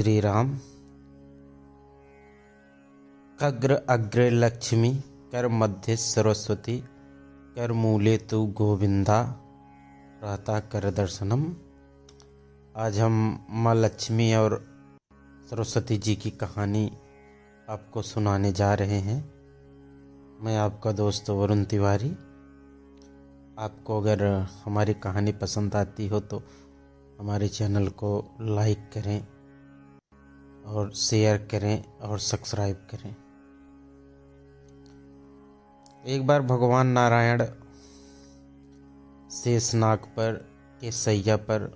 श्री राम। खग्र अग्रे लक्ष्मी, कर मध्य सरस्वती, कर मूले तु गोविंदा, प्रातः कर दर्शनम। आज हम माँ लक्ष्मी और सरस्वती जी की कहानी आपको सुनाने जा रहे हैं। मैं आपका दोस्त वरुण तिवारी। आपको अगर हमारी कहानी पसंद आती हो तो हमारे चैनल को लाइक करें और शेयर करें और सब्सक्राइब करें। एक बार भगवान नारायण शेषनाग पर के सैया पर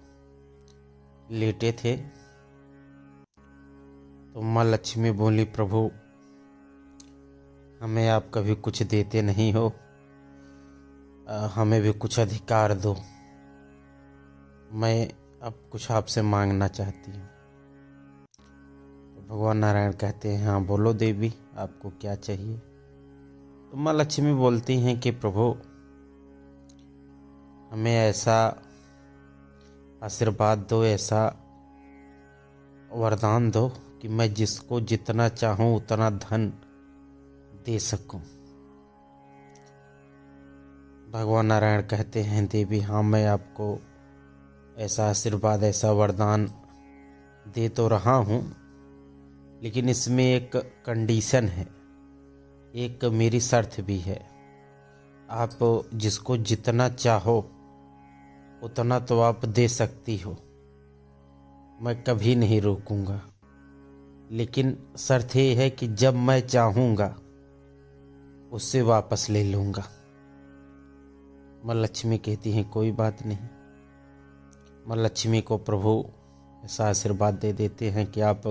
लेटे थे तो माँ लक्ष्मी बोली, प्रभु हमें आप कभी कुछ देते नहीं हो, हमें भी कुछ अधिकार दो। मैं अब कुछ आपसे मांगना चाहती हूँ। तो भगवान नारायण कहते हैं, हाँ बोलो देवी, आपको क्या चाहिए। तो माँ लक्ष्मी बोलती हैं कि प्रभु हमें ऐसा आशीर्वाद दो, ऐसा वरदान दो कि मैं जिसको जितना चाहूँ उतना धन दे सकूं। भगवान नारायण कहते हैं, देवी हाँ मैं आपको ऐसा आशीर्वाद, ऐसा वरदान दे तो रहा हूँ, लेकिन इसमें एक कंडीशन है, एक मेरी शर्त भी है। आप जिसको जितना चाहो उतना तो आप दे सकती हो, मैं कभी नहीं रोकूंगा, लेकिन शर्त ये है कि जब मैं चाहूँगा उससे वापस ले लूँगा। माँ लक्ष्मी कहती हैं, कोई बात नहीं। माँ लक्ष्मी को प्रभु ऐसा आशीर्वाद दे देते हैं कि आप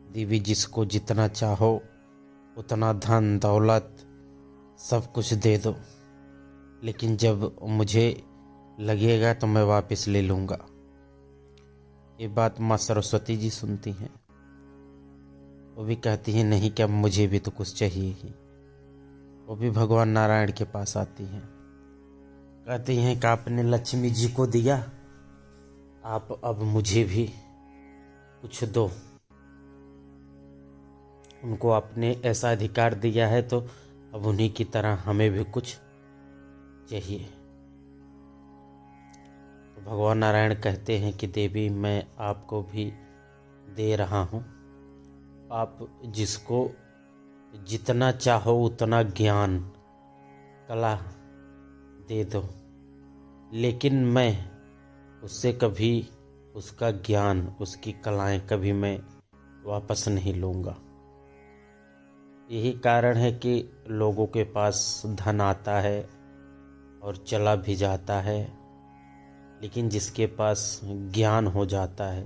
देवी जिसको जितना चाहो उतना धन दौलत सब कुछ दे दो, लेकिन जब मुझे लगेगा तो मैं वापस ले लूँगा। ये बात माँ सरस्वती जी सुनती हैं। वो भी कहती हैं, नहीं क्या मुझे भी तो कुछ चाहिए ही। वो भी भगवान नारायण के पास आती हैं, कहती हैं कि आपने लक्ष्मी जी को दिया, आप अब मुझे भी कुछ दो। उनको आपने ऐसा अधिकार दिया है तो अब उन्हीं की तरह हमें भी कुछ चाहिए। तो भगवान नारायण कहते हैं कि देवी मैं आपको भी दे रहा हूँ, आप जिसको जितना चाहो उतना ज्ञान कला दे दो, लेकिन मैं उससे कभी उसका ज्ञान उसकी कलाएं कभी मैं वापस नहीं लूँगा। यही कारण है कि लोगों के पास धन आता है और चला भी जाता है, लेकिन जिसके पास ज्ञान हो जाता है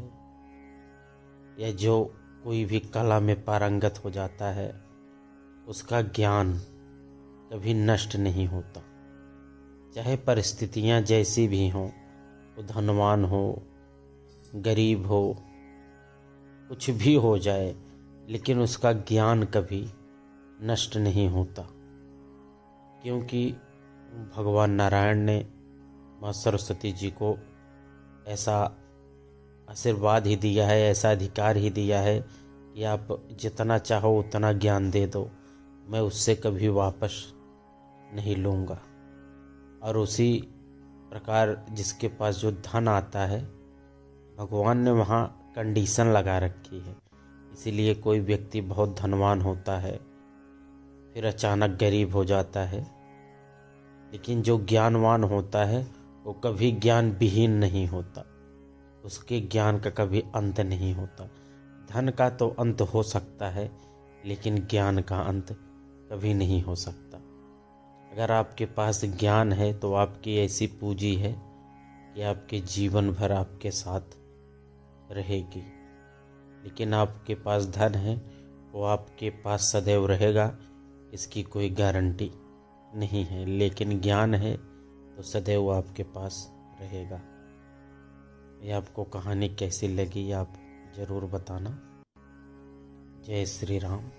या जो कोई भी कला में पारंगत हो जाता है, उसका ज्ञान कभी नष्ट नहीं होता। चाहे परिस्थितियां जैसी भी हों, वो धनवान हो गरीब हो कुछ भी हो जाए, लेकिन उसका ज्ञान कभी नष्ट नहीं होता, क्योंकि भगवान नारायण ने माँ सरस्वती जी को ऐसा आशीर्वाद ही दिया है, ऐसा अधिकार ही दिया है कि आप जितना चाहो उतना ज्ञान दे दो, मैं उससे कभी वापस नहीं लूँगा। और उसी प्रकार जिसके पास जो धन आता है, भगवान ने वहाँ कंडीशन लगा रखी है। इसीलिए कोई व्यक्ति बहुत धनवान होता है फिर अचानक गरीब हो जाता है, लेकिन जो ज्ञानवान होता है वो कभी ज्ञान विहीन नहीं होता, उसके ज्ञान का कभी अंत नहीं होता। धन का तो अंत हो सकता है, लेकिन ज्ञान का अंत कभी नहीं हो सकता। अगर आपके पास ज्ञान है तो आपकी ऐसी पूंजी है कि आपके जीवन भर आपके साथ रहेगी, लेकिन आपके पास धन है वो आपके पास सदैव रहेगा, इसकी कोई गारंटी नहीं है। लेकिन ज्ञान है तो सदैव आपके पास रहेगा। ये आपको कहानी कैसी लगी आप ज़रूर बताना। जय श्री राम।